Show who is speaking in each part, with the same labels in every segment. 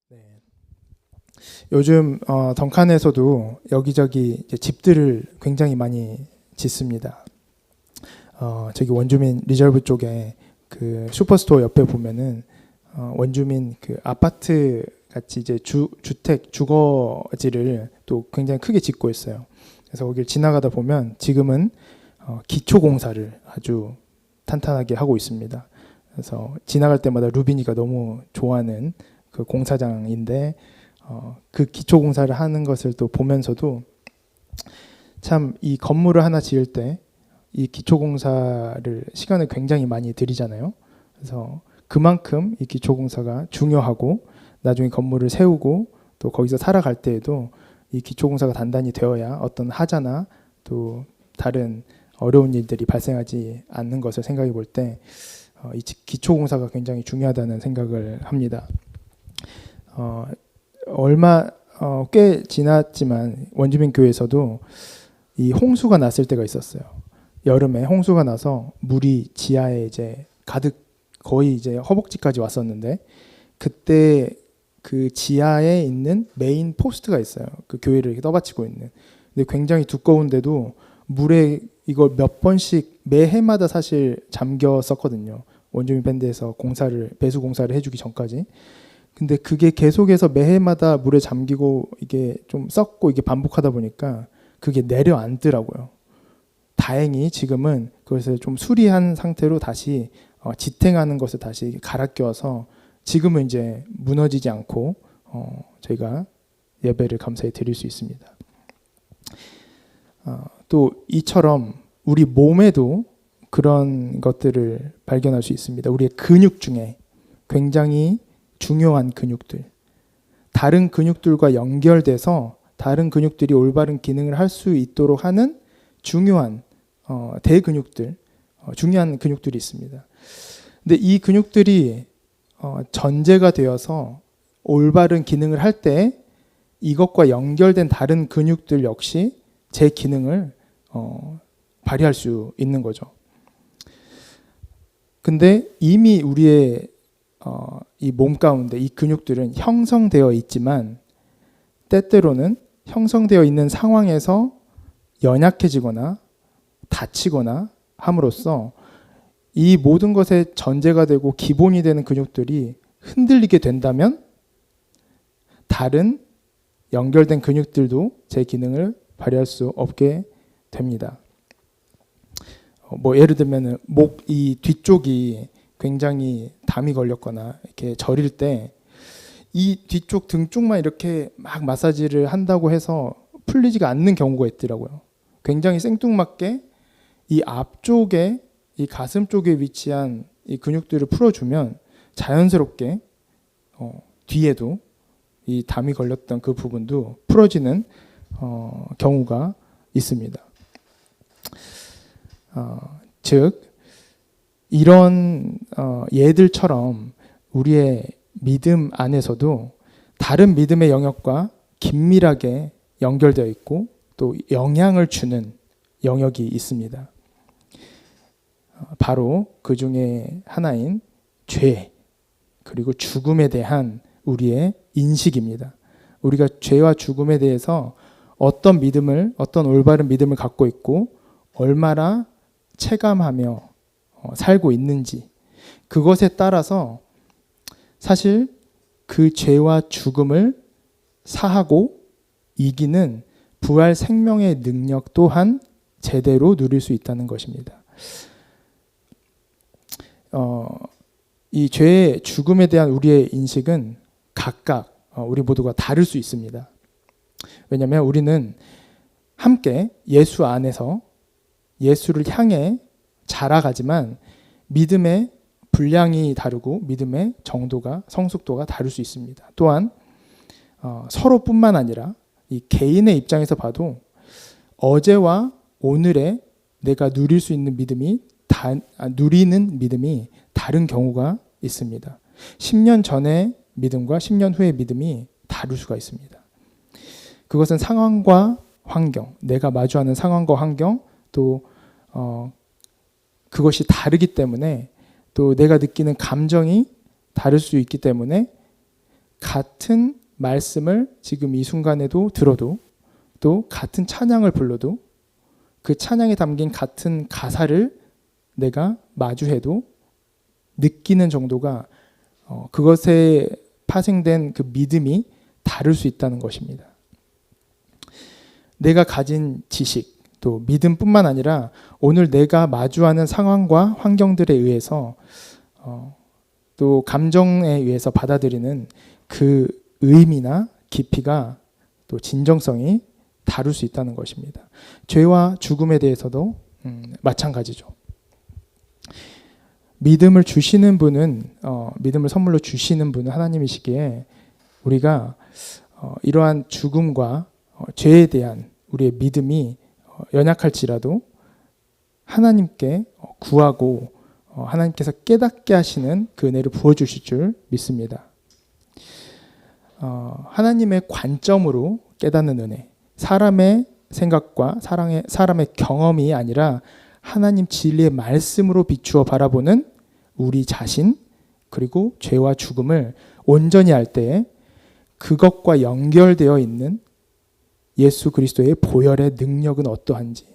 Speaker 1: 네. 요즘 덩칸에서도 여기저기 이제 집들을 굉장히 많이 짓습니다. 저기 원주민 리저브 쪽에 그 슈퍼스토어 옆에 보면은 원주민 그 아파트 같이 이제 주택 주거지를 또 굉장히 크게 짓고 있어요. 그래서 거기를 지나가다 보면 지금은 기초 공사를 아주 탄탄하게 하고 있습니다. 그래서 지나갈 때마다 루빈이가 너무 좋아하는 그 공사장인데 그 기초 공사를 하는 것을 또 보면서도 참 이 건물을 하나 지을 때 이 기초 공사를 시간을 굉장히 많이 들이잖아요. 그래서 그만큼 이 기초 공사가 중요하고 나중에 건물을 세우고 또 거기서 살아갈 때에도 이 기초 공사가 단단히 되어야 어떤 하자나 또 다른 어려운 일들이 발생하지 않는 것을 생각해 볼 때 이 기초 공사가 굉장히 중요하다는 생각을 합니다. 얼마 꽤 지났지만 원주민 교회에서도 이 홍수가 났을 때가 있었어요. 여름에 홍수가 나서 물이 지하에 이제 가득 거의 이제 허벅지까지 왔었는데 그때 그 지하에 있는 메인 포스트가 있어요. 그 교회를 이렇게 떠받치고 있는. 근데 굉장히 두꺼운데도 물에 이걸 몇 번씩 매해마다 사실 잠겼었거든요. 원주민 밴드에서 배수 공사를 해주기 전까지. 근데 그게 계속해서 매해마다 물에 잠기고 이게 좀 썩고 이게 반복하다 보니까 그게 내려앉더라고요. 다행히 지금은 그것을 좀 수리한 상태로 다시 지탱하는 것을 다시 갈아 껴서 지금은 이제 무너지지 않고 저희가 예배를 감사히 드릴 수 있습니다. 또 이처럼 우리 몸에도 그런 것들을 발견할 수 있습니다. 우리의 근육 중에 굉장히 중요한 근육들, 다른 근육들과 연결돼서 다른 근육들이 올바른 기능을 할 수 있도록 하는 중요한 대근육들, 중요한 근육들이 있습니다. 근데 이 근육들이 전제가 되어서 올바른 기능을 할 때 이것과 연결된 다른 근육들 역시 제 기능을 발휘할 수 있는 거죠. 근데 이미 우리의 이 몸 가운데 이 근육들은 형성되어 있지만 때때로는 형성되어 있는 상황에서 연약해지거나 다치거나 함으로써 이 모든 것의 전제가 되고 기본이 되는 근육들이 흔들리게 된다면 다른 연결된 근육들도 제 기능을 발휘할 수 없게 됩니다. 예를 들면 목 이 뒤쪽이 굉장히 담이 걸렸거나 이렇게 저릴 때 이 뒤쪽 등 쪽만 이렇게 막 마사지를 한다고 해서 풀리지가 않는 경우가 있더라고요. 굉장히 생뚱맞게 이 앞쪽에 이 가슴 쪽에 위치한 이 근육들을 풀어주면 자연스럽게 뒤에도 이 담이 걸렸던 그 부분도 풀어지는 경우가 있습니다. 즉 이런 예들처럼 우리의 믿음 안에서도 다른 믿음의 영역과 긴밀하게 연결되어 있고 또 영향을 주는 영역이 있습니다. 바로 그 중에 하나인 죄 그리고 죽음에 대한 우리의 인식입니다. 우리가 죄와 죽음에 대해서 어떤 올바른 믿음을 갖고 있고 얼마나 체감하며 살고 있는지 그것에 따라서 사실 그 죄와 죽음을 사하고 이기는 부활 생명의 능력 또한 제대로 누릴 수 있다는 것입니다. 이 죄의 죽음에 대한 우리의 인식은 각각 우리 모두가 다를 수 있습니다. 왜냐하면 우리는 함께 예수 안에서 예수를 향해 자라가지만 믿음의 분량이 다르고 믿음의 정도가 성숙도가 다를 수 있습니다. 또한 서로뿐만 아니라 이 개인의 입장에서 봐도 어제와 오늘의 내가 누릴 수 있는 누리는 믿음이 다른 경우가 있습니다. 10년 전의 믿음과 10년 후의 믿음이 다를 수가 있습니다. 그것은 상황과 환경, 내가 마주하는 상황과 환경, 또 그것이 다르기 때문에 또 내가 느끼는 감정이 다를 수 있기 때문에 같은 말씀을 지금 이 순간에도 들어도 또 같은 찬양을 불러도 그 찬양에 담긴 같은 가사를 내가 마주해도 느끼는 정도가 그것에 파생된 그 믿음이 다를 수 있다는 것입니다. 내가 가진 지식 또 믿음뿐만 아니라 오늘 내가 마주하는 상황과 환경들에 의해서 또 감정에 의해서 받아들이는 그 의미나 깊이가 또 진정성이 다를 수 있다는 것입니다. 죄와 죽음에 대해서도 마찬가지죠. 믿음을 주시는 분은 믿음을 선물로 주시는 분은 하나님이시기에 우리가 이러한 죽음과 죄에 대한 우리의 믿음이 연약할지라도 하나님께 구하고 하나님께서 깨닫게 하시는 그 은혜를 부어주실 줄 믿습니다. 하나님의 관점으로 깨닫는 은혜, 사람의 생각과 사람의 경험이 아니라 하나님 진리의 말씀으로 비추어 바라보는 우리 자신 그리고 죄와 죽음을 온전히 알 때에 그것과 연결되어 있는 예수 그리스도의 보혈의 능력은 어떠한지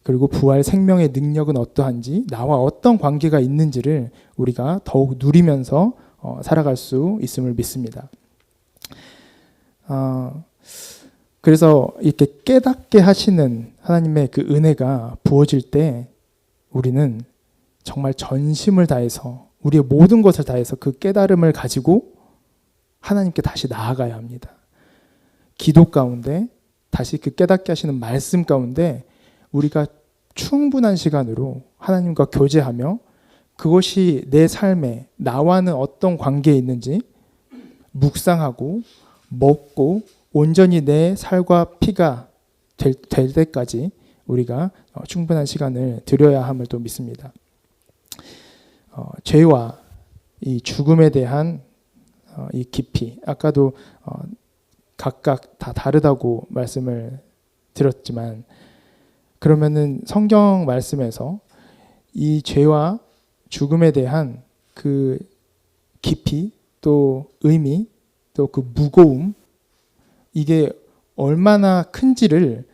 Speaker 1: 그리고 부활 생명의 능력은 어떠한지 나와 어떤 관계가 있는지를 우리가 더욱 누리면서 살아갈 수 있음을 믿습니다. 그래서 이렇게 깨닫게 하시는 하나님의 그 은혜가 부어질 때 우리는 정말 전심을 다해서 우리의 모든 것을 다해서 그 깨달음을 가지고 하나님께 다시 나아가야 합니다. 기도 가운데 다시 그 깨닫게 하시는 말씀 가운데 우리가 충분한 시간으로 하나님과 교제하며 그것이 내 삶에 나와는 어떤 관계에 있는지 묵상하고 먹고 온전히 내 살과 피가 될 때까지 우리가 충분한 시간을 들여야 함을 또 믿습니다. 죄와 이 죽음에 대한 이 깊이 아까도 각각 다 다르다고 말씀을 드렸지만 그러면은 성경 말씀에서 이 죄와 죽음에 대한 그 깊이 또 의미 또 그 무거움 이게 얼마나 큰지를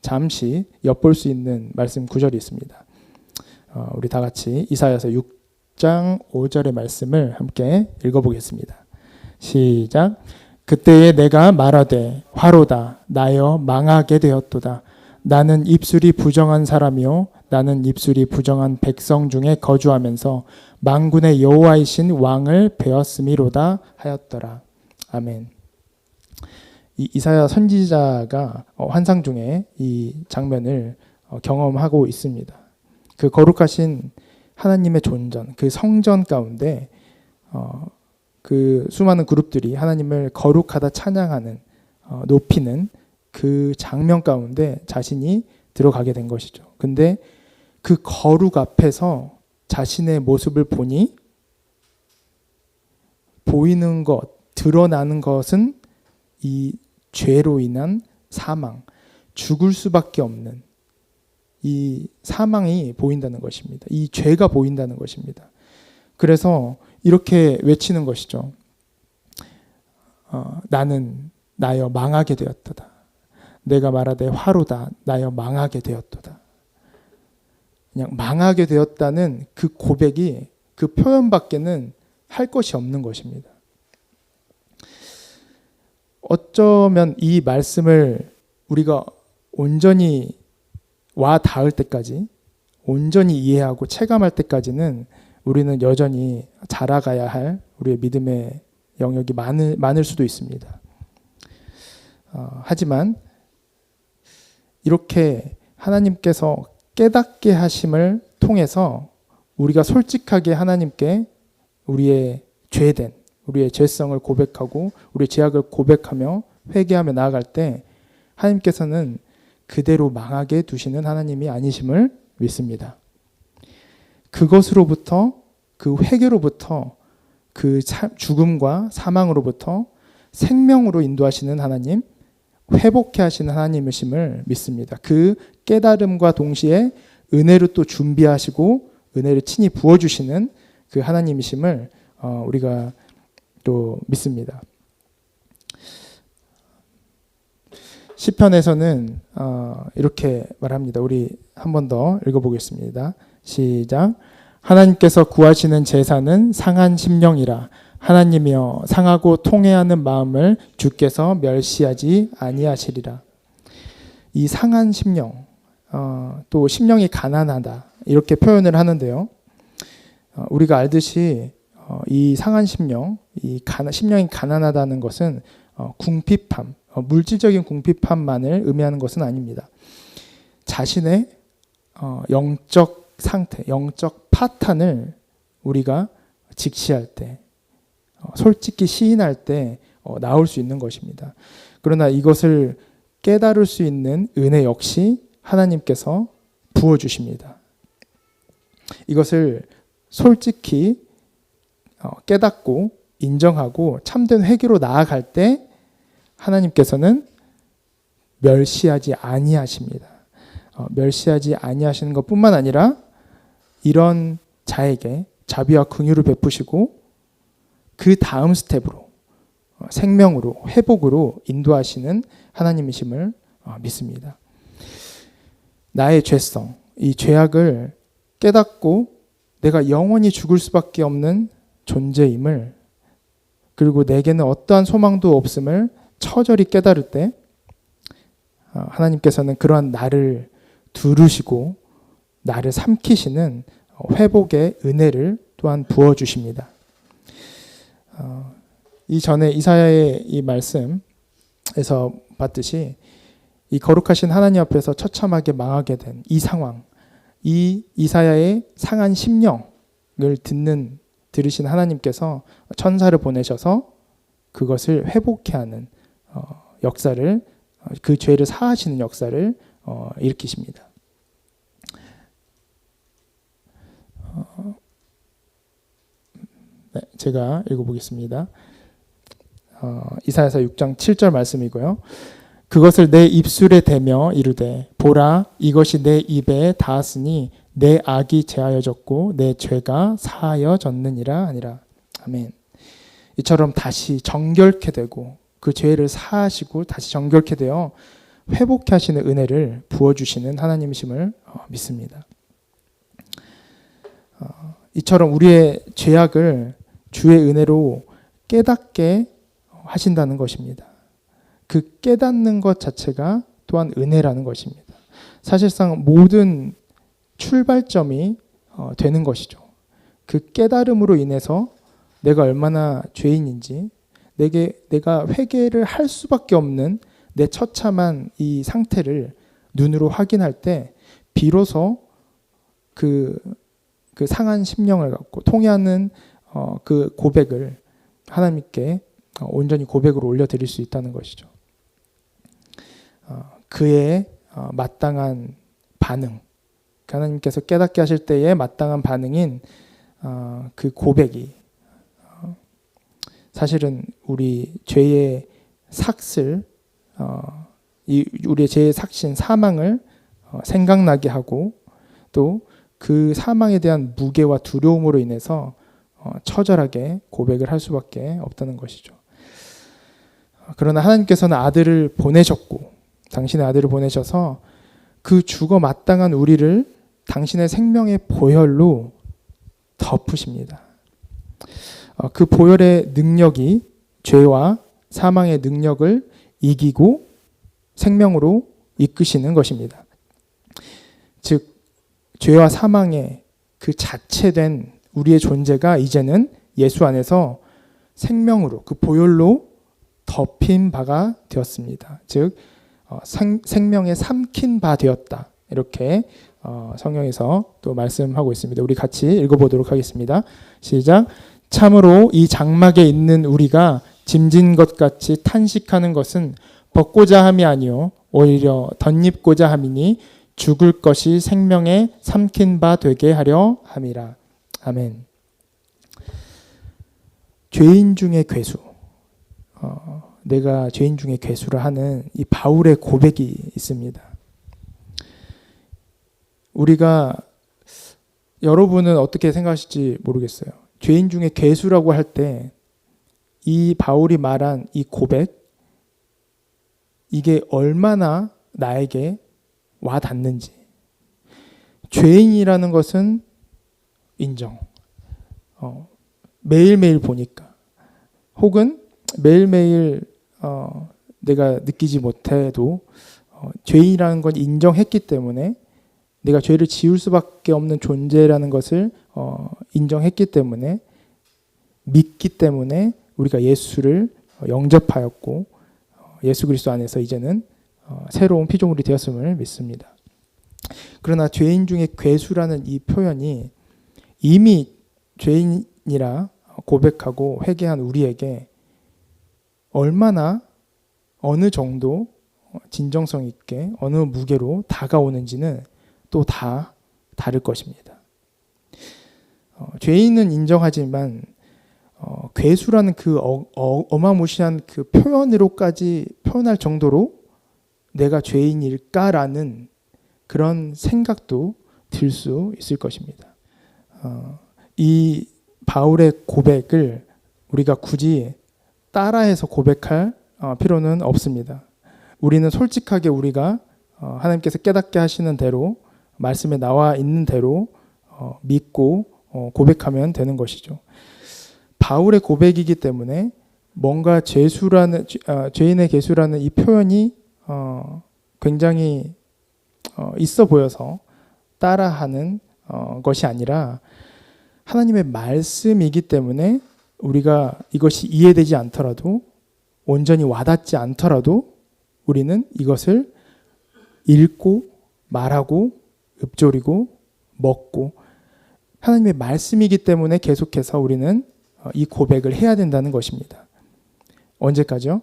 Speaker 1: 잠시 엿볼 수 있는 말씀 구절이 있습니다. 우리 다 같이 이사야서 6장 5절의 말씀을 함께 읽어보겠습니다. 시작. 그때에 내가 말하되 화로다 나여 망하게 되었도다. 나는 입술이 부정한 사람이요 나는 입술이 부정한 백성 중에 거주하면서 만군의 여호와이신 왕을 배웠음이로다 하였더라. 아멘. 이 이사야 선지자가 환상 중에 이 장면을 경험하고 있습니다. 그 거룩하신 하나님의 존전, 그 성전 가운데 그 수많은 그룹들이 하나님을 거룩하다 찬양하는 높이는 그 장면 가운데 자신이 들어가게 된 것이죠. 근데 그 거룩 앞에서 자신의 모습을 보니 보이는 것, 드러나는 것은 이 죄로 인한 사망, 죽을 수밖에 없는 이 사망이 보인다는 것입니다. 이 죄가 보인다는 것입니다. 그래서 이렇게 외치는 것이죠. 나는 나여 망하게 되었도다. 내가 말하되 화로다 나여 망하게 되었도다. 그냥 망하게 되었다는 그 고백이 그 표현밖에는 할 것이 없는 것입니다. 어쩌면 이 말씀을 우리가 온전히 와 닿을 때까지 온전히 이해하고 체감할 때까지는 우리는 여전히 자라가야 할 우리의 믿음의 영역이 많을 수도 있습니다. 하지만 이렇게 하나님께서 깨닫게 하심을 통해서 우리가 솔직하게 하나님께 우리의 죄된 우리의 죄성을 고백하고 우리의 죄악을 고백하며 회개하며 나아갈 때 하나님께서는 그대로 망하게 두시는 하나님이 아니심을 믿습니다. 그것으로부터 그 회개로부터 그 죽음과 사망으로부터 생명으로 인도하시는 하나님, 회복해 하시는 하나님이심을 믿습니다. 그 깨달음과 동시에 은혜를 또 준비하시고 은혜를 친히 부어주시는 그 하나님이심을 우리가 또 믿습니다. 시편에서는 이렇게 말합니다. 우리 한 번 더 읽어보겠습니다. 시작. 하나님께서 구하시는 제사는 상한 심령이라. 하나님이여 상하고 통회하는 마음을 주께서 멸시하지 아니하시리라. 이 상한 심령, 또 심령이 가난하다 이렇게 표현을 하는데요. 우리가 알듯이 이 상한 심령, 심령이 가난하다는 것은 궁핍함, 물질적인 궁핍함만을 의미하는 것은 아닙니다. 자신의 영적 상태, 영적 파탄을 우리가 직시할 때, 솔직히 시인할 때 나올 수 있는 것입니다. 그러나 이것을 깨달을 수 있는 은혜 역시 하나님께서 부어주십니다. 이것을 솔직히 깨닫고 인정하고 참된 회개로 나아갈 때 하나님께서는 멸시하지 아니하십니다. 멸시하지 아니하시는 것뿐만 아니라 이런 자에게 자비와 긍휼을 베푸시고 그 다음 스텝으로 생명으로 회복으로 인도하시는 하나님이심을 믿습니다. 나의 죄성, 이 죄악을 깨닫고 내가 영원히 죽을 수밖에 없는 존재임을, 그리고 내게는 어떠한 소망도 없음을 처절히 깨달을 때 하나님께서는 그러한 나를 두르시고 나를 삼키시는 회복의 은혜를 또한 부어주십니다. 이전에 이사야의 이 말씀에서 봤듯이 이 거룩하신 하나님 앞에서 처참하게 망하게 된 이 상황, 이 이사야의 상한 심령을 들으신 하나님께서 천사를 보내셔서 그것을 회복케 하는 역사를, 그 죄를 사하시는 역사를 일으키십니다. 네, 제가 읽어보겠습니다. 이사야서 6장 7절 말씀이고요. 그것을 내 입술에 대며 이르되 보라 이것이 내 입에 닿았으니 내 악이 제하여졌고 내 죄가 사하여졌느니라 하니라. 아멘. 이처럼 다시 정결케 되고 그 죄를 사하시고 다시 정결케 되어 회복케 하시는 은혜를 부어주시는 하나님이심을 믿습니다. 이처럼 우리의 죄악을 주의 은혜로 깨닫게 하신다는 것입니다. 그 깨닫는 것 자체가 또한 은혜라는 것입니다. 사실상 모든 출발점이 되는 것이죠. 그 깨달음으로 인해서 내가 얼마나 죄인인지, 내가 회개를 할 수밖에 없는 내 처참한 이 상태를 눈으로 확인할 때 비로소 그 상한 심령을 갖고 통해하는 그 고백을 하나님께 온전히 고백으로 올려드릴 수 있다는 것이죠. 그의 마땅한 반응, 하나님께서 깨닫게 하실 때의 마땅한 반응인 그 고백이 사실은 우리 죄의 삭슬, 우리의 죄의 삭신 사망을 생각나게 하고 또 그 사망에 대한 무게와 두려움으로 인해서 처절하게 고백을 할 수밖에 없다는 것이죠. 그러나 하나님께서는 아들을 보내셨고 당신의 아들을 보내셔서 그 죽어 마땅한 우리를 당신의 생명의 보혈로 덮으십니다. 그 보혈의 능력이 죄와 사망의 능력을 이기고 생명으로 이끄시는 것입니다. 즉 죄와 사망의 그 자체된 우리의 존재가 이제는 예수 안에서 생명으로 그 보혈로 덮인 바가 되었습니다. 즉 생명에 삼킨 바 되었다. 이렇게 성경에서 또 말씀하고 있습니다. 우리 같이 읽어보도록 하겠습니다. 시작. 참으로 이 장막에 있는 우리가 짐진 것 같이 탄식하는 것은 벗고자 함이 아니요 오히려 덧입고자 함이니 죽을 것이 생명에 삼킨 바 되게 하려 함이라. 아멘. 죄인 중에 괴수, 내가 죄인 중에 괴수를 하는 이 바울의 고백이 있습니다. 우리가, 여러분은 어떻게 생각하실지 모르겠어요. 죄인 중에 괴수라고 할 때 이 바울이 말한 이 고백, 이게 얼마나 나에게 와 닿는지. 죄인이라는 것은 인정. 매일매일 보니까, 혹은 매일매일 내가 느끼지 못해도 죄인이라는 건 인정했기 때문에, 내가 죄를 지을 수밖에 없는 존재라는 것을 인정했기 때문에, 믿기 때문에 우리가 예수를 영접하였고 예수 그리스도 안에서 이제는 새로운 피조물이 되었음을 믿습니다. 그러나 죄인 중에 괴수라는 이 표현이 이미 죄인이라 고백하고 회개한 우리에게 얼마나, 어느 정도 진정성 있게, 어느 무게로 다가오는지는 또 다 다를 것입니다. 죄인은 인정하지만 괴수라는 그 어마무시한 그 표현으로까지 표현할 정도로 내가 죄인일까라는 그런 생각도 들 수 있을 것입니다. 이 바울의 고백을 우리가 굳이 따라해서 고백할 필요는 없습니다. 우리는 솔직하게 우리가 하나님께서 깨닫게 하시는 대로, 말씀에 나와 있는 대로 믿고 고백하면 되는 것이죠. 바울의 고백이기 때문에 뭔가 죄인의 괴수라는 이 표현이 굉장히 있어 보여서 따라하는 것이 아니라, 하나님의 말씀이기 때문에 우리가 이것이 이해되지 않더라도, 온전히 와닿지 않더라도 우리는 이것을 읽고 말하고 읊조리고 먹고, 하나님의 말씀이기 때문에 계속해서 우리는 이 고백을 해야 된다는 것입니다. 언제까지요?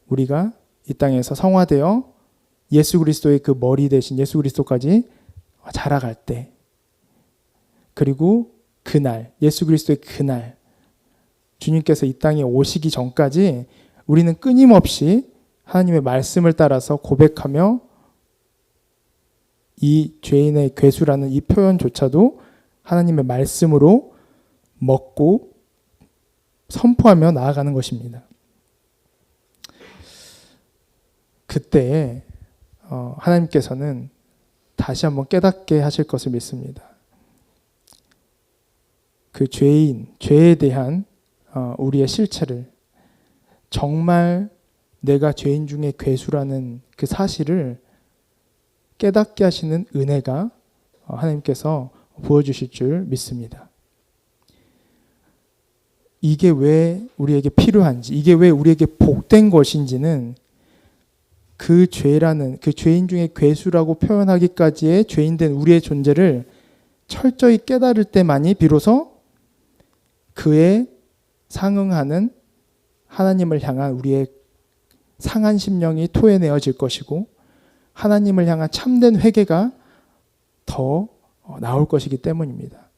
Speaker 1: 우리가 이 땅에서 성화되어 예수 그리스도의 그 머리 대신 예수 그리스도까지 자라갈 때, 그리고 그날, 예수 그리스도의 그날, 주님께서 이 땅에 오시기 전까지 우리는 끊임없이 하나님의 말씀을 따라서 고백하며 이 죄인의 괴수라는 이 표현조차도 하나님의 말씀으로 먹고 선포하며 나아가는 것입니다. 그때 하나님께서는 다시 한번 깨닫게 하실 것을 믿습니다. 그 죄에 대한 우리의 실체를, 정말 내가 죄인 중에 괴수라는 그 사실을 깨닫게 하시는 은혜가 하나님께서 부어주실 줄 믿습니다. 이게 왜 우리에게 필요한지, 이게 왜 우리에게 복된 것인지는 그 죄라는, 그 죄인 중에 괴수라고 표현하기까지의 죄인된 우리의 존재를 철저히 깨달을 때만이 비로소 그에 상응하는 하나님을 향한 우리의 상한 심령이 토해내어질 것이고, 하나님을 향한 참된 회개가 더 나올 것이기 때문입니다.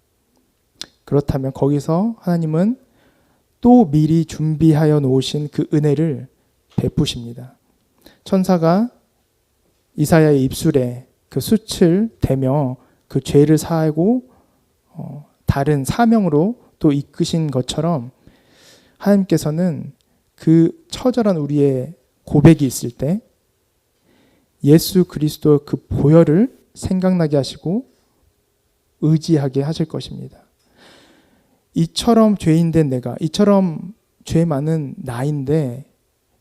Speaker 1: 그렇다면 거기서 하나님은 또 미리 준비하여 놓으신 그 은혜를 베푸십니다. 천사가 이사야의 입술에 그 숯을 대며 그 죄를 사하고 다른 사명으로 또 이끄신 것처럼, 하나님께서는 그 처절한 우리의 고백이 있을 때 예수 그리스도의 그 보혈을 생각나게 하시고 의지하게 하실 것입니다. 이처럼 죄인된 내가, 이처럼 죄 많은 나인데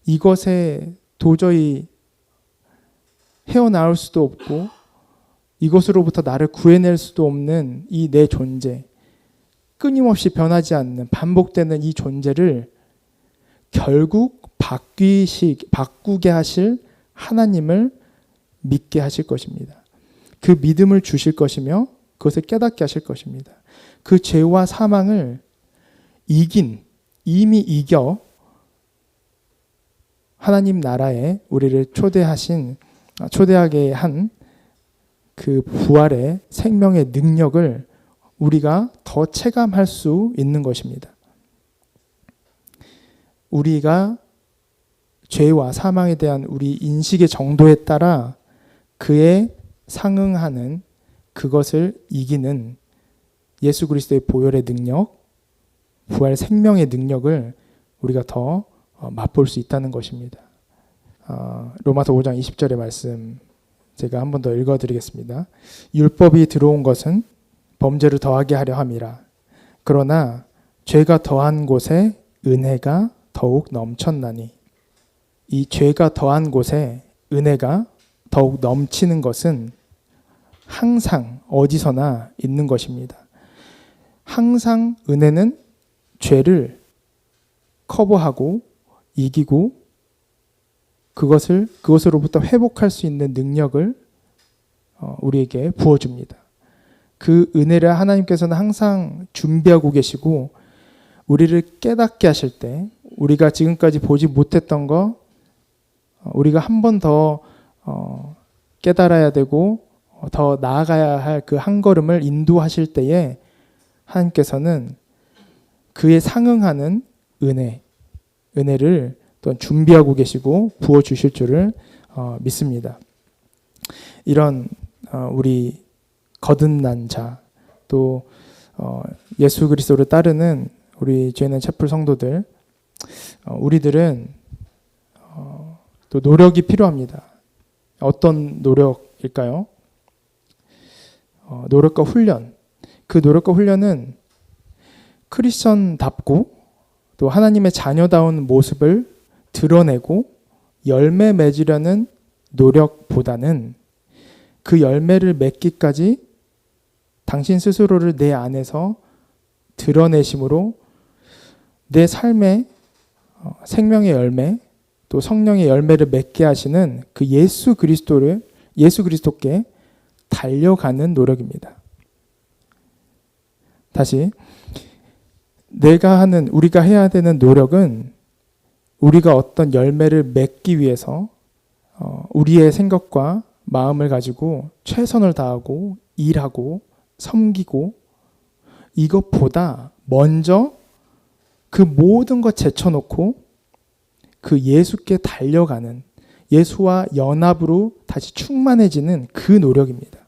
Speaker 1: 이것에 도저히 헤어나올 수도 없고 이것으로부터 나를 구해낼 수도 없는 이 내 존재, 끊임없이 변하지 않는 반복되는 이 존재를 결국 바꾸게 하실 하나님을 믿게 하실 것입니다. 그 믿음을 주실 것이며 그것을 깨닫게 하실 것입니다. 그 죄와 사망을 이미 이겨 하나님 나라에 우리를 초대하게 한 그 부활의 생명의 능력을 우리가 더 체감할 수 있는 것입니다. 우리가 죄와 사망에 대한 우리 인식의 정도에 따라 그에 상응하는, 그것을 이기는 예수 그리스도의 보혈의 능력, 부활 생명의 능력을 우리가 더 맛볼 수 있다는 것입니다. 로마서 5장 20절의 말씀 제가 한 번 더 읽어드리겠습니다. 율법이 들어온 것은 범죄를 더하게 하려 함이라. 그러나 죄가 더한 곳에 은혜가 더욱 넘쳤나니. 이 죄가 더한 곳에 은혜가 더욱 넘치는 것은 항상 어디서나 있는 것입니다. 항상 은혜는 죄를 커버하고 이기고 그것으로부터 회복할 수 있는 능력을 우리에게 부어줍니다. 그 은혜를 하나님께서는 항상 준비하고 계시고 우리를 깨닫게 하실 때 우리가 지금까지 보지 못했던 거 우리가 한 번 더 깨달아야 되고 더 나아가야 할 그 한 걸음을 인도하실 때에 하나님께서는 그에 상응하는 은혜를 또 준비하고 계시고 부어주실 줄을 믿습니다. 이런 우리 거듭난 자, 또 예수 그리스도를 따르는 우리 죄는 채플 성도들, 우리들은 또 노력이 필요합니다. 어떤 노력일까요? 노력과 훈련. 그 노력과 훈련은 크리스천답고 또 하나님의 자녀다운 모습을 드러내고 열매 맺으려는 노력보다는 그 열매를 맺기까지 당신 스스로를 내 안에서 드러내심으로 내 삶의 생명의 열매 또 성령의 열매를 맺게 하시는 그 예수 그리스도께 달려가는 노력입니다. 다시 우리가 해야 되는 노력은 우리가 어떤 열매를 맺기 위해서 우리의 생각과 마음을 가지고 최선을 다하고 일하고 섬기고 이것보다 먼저 그 모든 것 제쳐놓고 그 예수께 달려가는 예수와 연합으로 다시 충만해지는 그 노력입니다.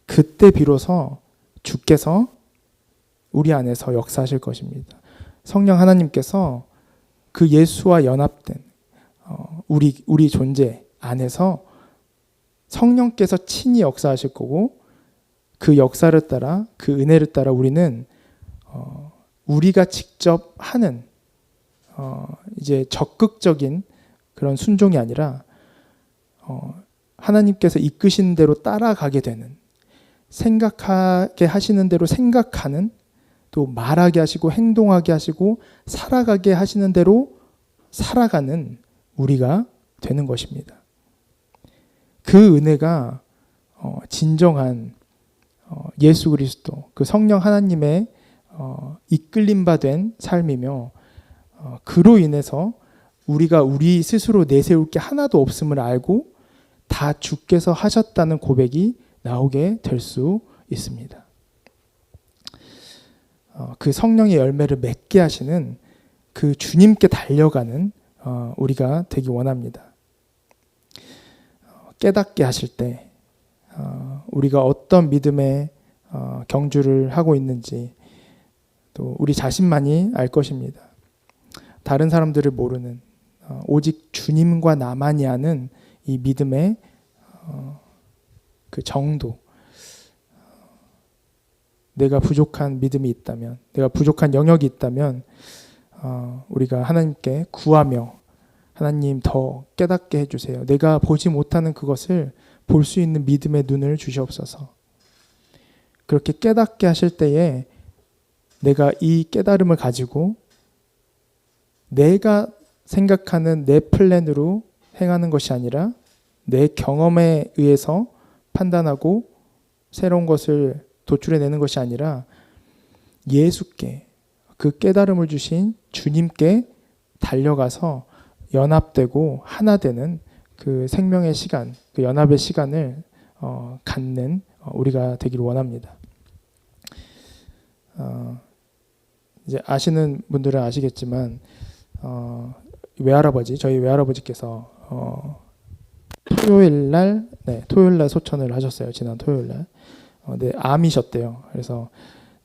Speaker 1: 그때 비로소 주께서 우리 안에서 역사하실 것입니다. 성령 하나님께서 그 예수와 연합된 우리 존재 안에서 성령께서 친히 역사하실 거고 그 역사를 따라 그 은혜를 따라 우리는 우리가 직접 하는 이제 적극적인 그런 순종이 아니라 하나님께서 이끄신 대로 따라가게 되는 생각하게 하시는 대로 생각하는 또 말하게 하시고 행동하게 하시고 살아가게 하시는 대로 살아가는 우리가 되는 것입니다. 그 은혜가 진정한 예수 그리스도 그 성령 하나님의 이끌림 받은 삶이며 그로 인해서 우리가 우리 스스로 내세울 게 하나도 없음을 알고 다 주께서 하셨다는 고백이 나오게 될 수 있습니다. 그 성령의 열매를 맺게 하시는 그 주님께 달려가는 우리가 되기 원합니다. 깨닫게 하실 때 우리가 어떤 믿음의 경주를 하고 있는지 또 우리 자신만이 알 것입니다. 다른 사람들을 모르는 오직 주님과 나만이 아는 이 믿음의 그 정도, 내가 부족한 믿음이 있다면, 내가 부족한 영역이 있다면 우리가 하나님께 구하며 하나님 더 깨닫게 해주세요. 내가 보지 못하는 그것을 볼 수 있는 믿음의 눈을 주시옵소서. 그렇게 깨닫게 하실 때에 내가 이 깨달음을 가지고 내가 생각하는 내 플랜으로 행하는 것이 아니라 내 경험에 의해서 판단하고 새로운 것을 도출해내는 것이 아니라 예수께 그 깨달음을 주신 주님께 달려가서 연합되고 하나 되는 그 생명의 시간, 그 연합의 시간을 갖는 우리가 되기를 원합니다. 이제 아시는 분들은 아시겠지만 저희 외할아버지께서 토요일 날 소천을 하셨어요. 지난 토요일 날. 네, 암이셨대요. 그래서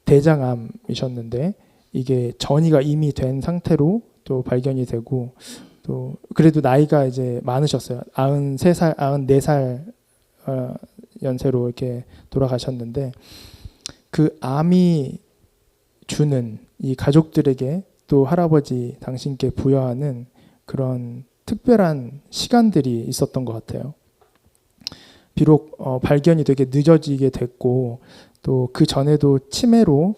Speaker 1: 대장암이셨는데 이게 전이가 이미 된 상태로 또 또 발견이 되고, 또 그래도 나이가 이제 많으셨어요. 93살, 94살 연세로 이렇게 돌아가셨는데, 그 암이 주는 이 가족들에게 또 할아버지 당신께 부여하는 그런 특별한 시간들이 있었던 것 같아요. 비록 발견이 되게 늦어지게 됐고, 또 그 전에도 치매로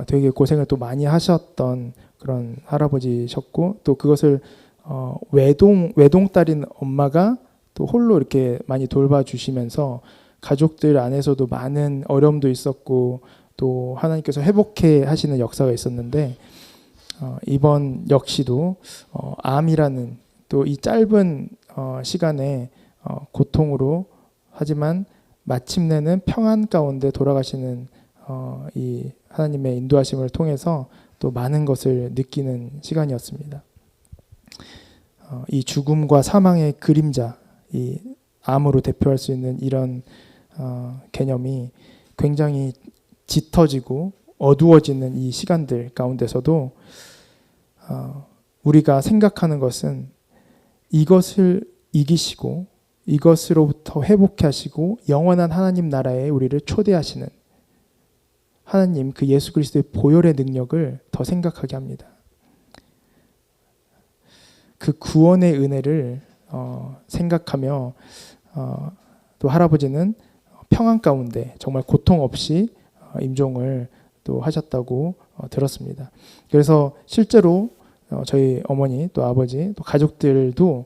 Speaker 1: 되게 고생을 또 많이 하셨던 그런 할아버지셨고, 또 그것을 외동딸인 엄마가 또 홀로 이렇게 많이 돌봐주시면서 가족들 안에서도 많은 어려움도 있었고, 또 하나님께서 회복해 하시는 역사가 있었는데, 이번 역시도 암이라는 또 이 짧은 시간에 고통으로, 하지만 마침내는 평안 가운데 돌아가시는 이 하나님의 인도하심을 통해서 또 많은 것을 느끼는 시간이었습니다. 이 죽음과 사망의 그림자, 이 암으로 대표할 수 있는 이런 개념이 굉장히 짙어지고 어두워지는 이 시간들 가운데서도 우리가 생각하는 것은 이것을 이기시고 이것으로부터 회복해 하시고 영원한 하나님 나라에 우리를 초대하시는 하나님, 그 예수 그리스도의 보혈의 능력을 더 생각하게 합니다. 그 구원의 은혜를 생각하며 또 할아버지는 평안 가운데 정말 고통 없이 임종을 또 하셨다고 들었습니다. 그래서 실제로 저희 어머니 또 아버지 또 가족들도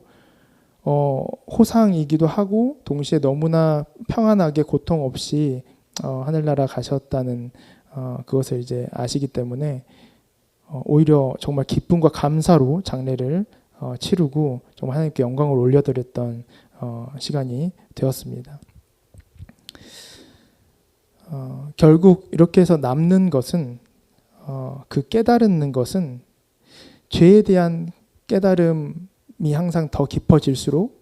Speaker 1: 호상이기도 하고 동시에 너무나 평안하게 고통 없이 하늘나라 가셨다는 그것을 이제 아시기 때문에 오히려 정말 기쁨과 감사로 장례를 치르고 정말 하나님께 영광을 올려드렸던 시간이 되었습니다. 결국 이렇게 해서 남는 것은 그 깨달는 것은 죄에 대한 깨달음이 항상 더 깊어질수록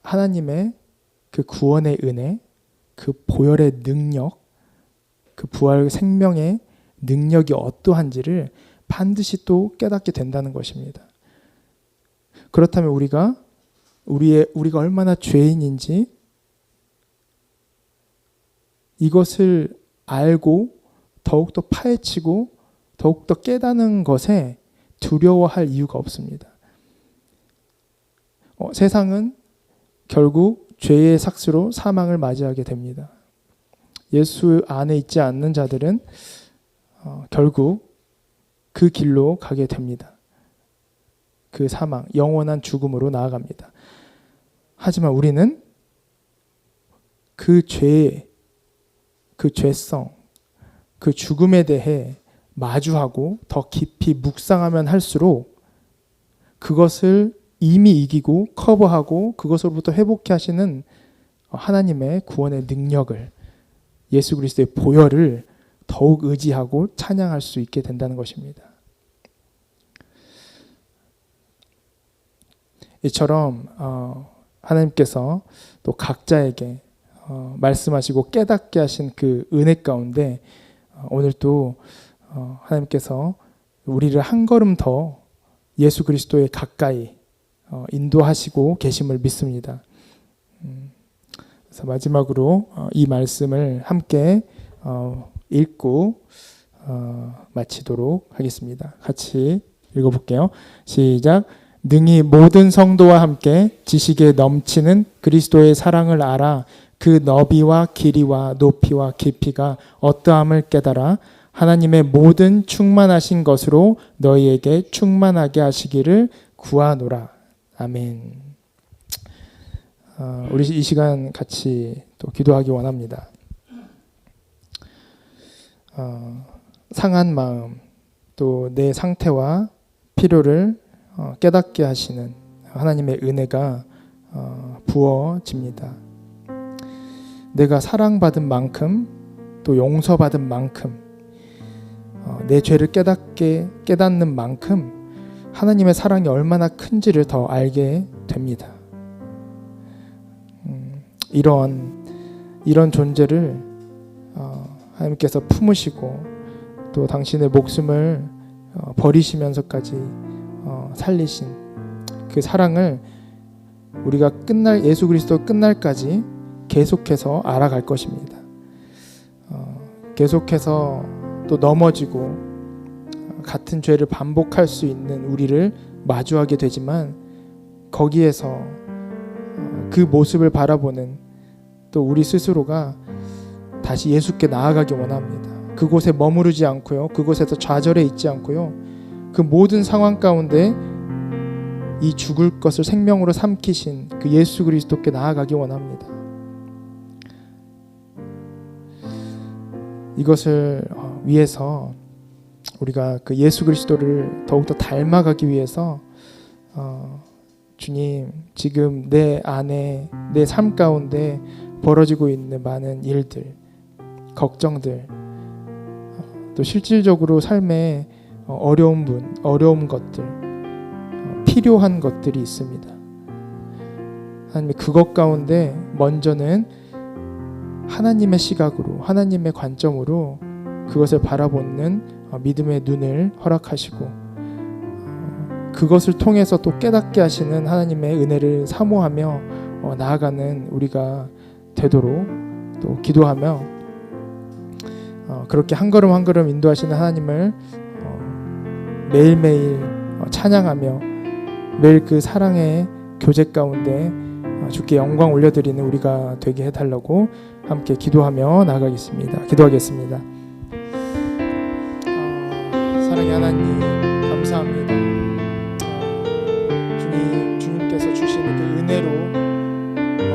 Speaker 1: 하나님의 그 구원의 은혜, 그 보혈의 능력, 그 부활 생명의 능력이 어떠한지를 반드시 또 깨닫게 된다는 것입니다. 그렇다면 우리가 얼마나 죄인인지 이것을 알고 더욱더 파헤치고 더욱더 깨닫는 것에 두려워할 이유가 없습니다. 세상은 결국 죄의 삭스로 사망을 맞이하게 됩니다. 예수 안에 있지 않는 자들은 결국 그 길로 가게 됩니다. 그 사망, 영원한 죽음으로 나아갑니다. 하지만 우리는 그 죄, 그 죄성, 그 죽음에 대해 마주하고 더 깊이 묵상하면 할수록 그것을 이미 이기고 커버하고 그것으로부터 회복해 하시는 하나님의 구원의 능력을, 예수 그리스도의 보혈을 더욱 의지하고 찬양할 수 있게 된다는 것입니다. 이처럼 하나님께서 또 각자에게 말씀하시고 깨닫게 하신 그 은혜 가운데 오늘 또 하나님께서 우리를 한 걸음 더 예수 그리스도에 가까이 인도하시고 계심을 믿습니다. 그래서 마지막으로 이 말씀을 함께 읽고 마치도록 하겠습니다. 같이 읽어볼게요. 시작. 능히 모든 성도와 함께 지식에 넘치는 그리스도의 사랑을 알아 그 너비와 길이와 높이와 깊이가 어떠함을 깨달아 하나님의 모든 충만하신 것으로 너희에게 충만하게 하시기를 구하노라. 아멘. 우리 이 시간 같이 또 기도하기 원합니다. 상한 마음, 또 내 상태와 필요를 깨닫게 하시는 하나님의 은혜가 부어집니다. 내가 사랑받은 만큼 또 용서받은 만큼 내 죄를 깨닫는 만큼 하나님의 사랑이 얼마나 큰지를 더 알게 됩니다. 이런 존재를 하나님께서 품으시고 또 당신의 목숨을 버리시면서까지 살리신 그 사랑을 우리가 예수 그리스도 끝날까지 계속해서 알아갈 것입니다. 계속해서 또 넘어지고 같은 죄를 반복할 수 있는 우리를 마주하게 되지만 거기에서 그 모습을 바라보는 또 우리 스스로가 다시 예수께 나아가기 원합니다. 그곳에 머무르지 않고요. 그곳에서 좌절해 있지 않고요. 그 모든 상황 가운데 이 죽을 것을 생명으로 삼키신 그 예수 그리스도께 나아가기 원합니다. 이것을 위해서 우리가 그 예수 그리스도를 더욱더 닮아가기 위해서 주님, 지금 내 안에 내 삶 가운데 벌어지고 있는 많은 일들, 걱정들, 또 실질적으로 삶에 어려운 것들, 필요한 것들이 있습니다. 하나님, 그것 가운데 먼저는 하나님의 시각으로, 하나님의 관점으로 그것을 바라보는 믿음의 눈을 허락하시고 그것을 통해서 또 깨닫게 하시는 하나님의 은혜를 사모하며 나아가는 우리가 되도록 또 기도하며 그렇게 한 걸음 한 걸음 인도하시는 하나님을 매일매일 찬양하며 매일 그 사랑의 교제 가운데 주께 영광 올려드리는 우리가 되게 해달라고 함께 기도하며 나아가겠습니다. 기도하겠습니다. 사랑의 하나님, 감사합니다. 주님께서 주시는 그 은혜로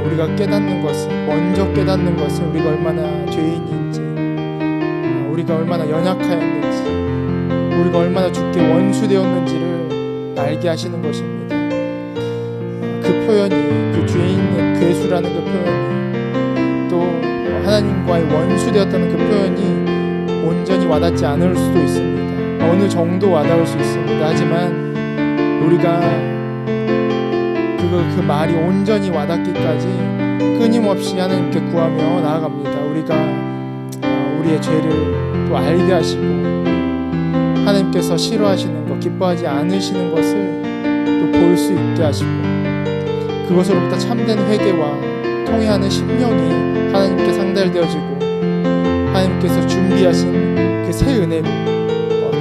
Speaker 1: 우리가 깨닫는 것은, 먼저 깨닫는 것은 우리가 얼마나 죄인인지, 우리가 얼마나 연약하였는지, 우리가 얼마나 주께 원수되었는지를 알게 하시는 것입니다. 그 표현이, 그 죄인의 괴수라는 그 표현이, 또 하나님과의 원수되었다는 그 표현이 온전히 와닿지 않을 수도 있습니다. 어느 정도 와닿을 수 있습니다. 하지만 우리가 그 말이 온전히 와닿기까지 끊임없이 하나님께 구하며 나아갑니다. 우리가 우리의 죄를 또 알게 하시고 하나님께서 싫어하시는 것, 기뻐하지 않으시는 것을 또 볼 수 있게 하시고 그것으로부터 참된 회개와 통회하는 심령이 하나님께 상달되어지고 하나님께서 준비하신 그 새 은혜로,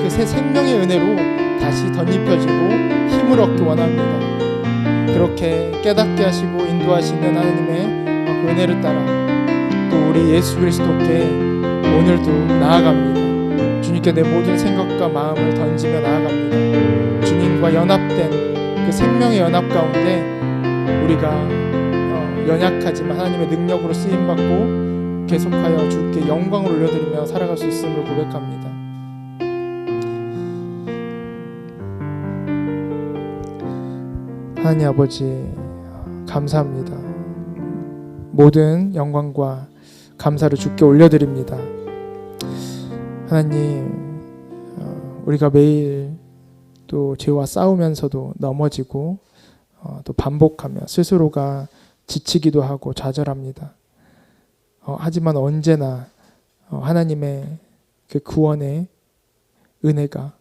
Speaker 1: 그 새 생명의 은혜로 다시 덧입혀지고 힘을 얻기 원합니다. 그렇게 깨닫게 하시고 인도하시는 하나님의 그 은혜를 따라 또 우리 예수 그리스도께 오늘도 나아갑니다. 주님께 내 모든 생각과 마음을 던지며 나아갑니다. 주님과 연합된 그 생명의 연합 가운데 우리가 연약하지만 하나님의 능력으로 쓰임받고 계속하여 주께 영광을 올려드리며 살아갈 수 있음을 고백합니다. 하나님 아버지, 감사합니다. 모든 영광과 감사를 주께 올려드립니다. 하나님, 우리가 매일 또 죄와 싸우면서도 넘어지고 또 반복하며 스스로가 지치기도 하고 좌절합니다. 하지만 언제나 하나님의 그 구원의 은혜가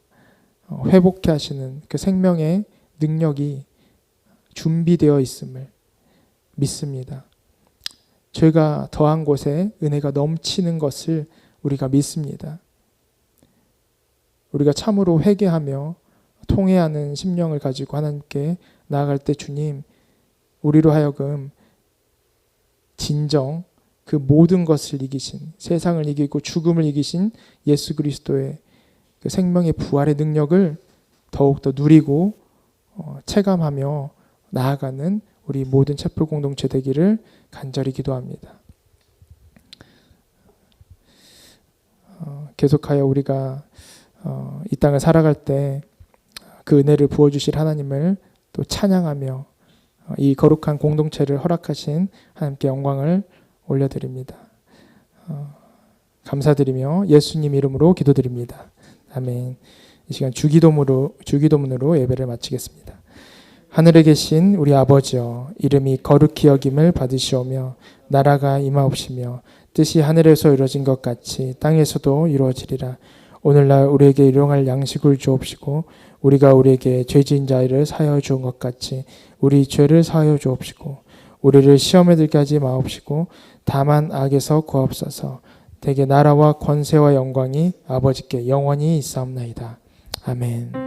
Speaker 1: 회복케 하시는 그 생명의 능력이 준비되어 있음을 믿습니다. 죄가 더한 곳에 은혜가 넘치는 것을 우리가 믿습니다. 우리가 참으로 회개하며 통회하는 심령을 가지고 하나님께 나아갈 때 주님, 우리로 하여금 진정 그 모든 것을 이기신, 세상을 이기고 죽음을 이기신 예수 그리스도의 그 생명의 부활의 능력을 더욱더 누리고 체감하며 나아가는 우리 모든 촛불 공동체 되기를 간절히 기도합니다. 계속하여 우리가 이 땅을 살아갈 때 그 은혜를 부어주실 하나님을 또 찬양하며 이 거룩한 공동체를 허락하신 하나님께 영광을 올려드립니다. 감사드리며 예수님 이름으로 기도드립니다. 아멘. 이 시간 주기도문으로 예배를 마치겠습니다. 하늘에 계신 우리 아버지여, 이름이 거룩히 여김을 받으시오며 나라가 임하옵시며 뜻이 하늘에서 이루어진 것 같이 땅에서도 이루어지리라. 오늘날 우리에게 일용할 양식을 주옵시고 우리가 우리에게 죄진 자를 사하여 주은 것 같이 우리 죄를 사하여 주옵시고 우리를 시험에 들게 하지 마옵시고 다만 악에서 구하옵소서. 대개 나라와 권세와 영광이 아버지께 영원히 있사옵나이다. 아멘.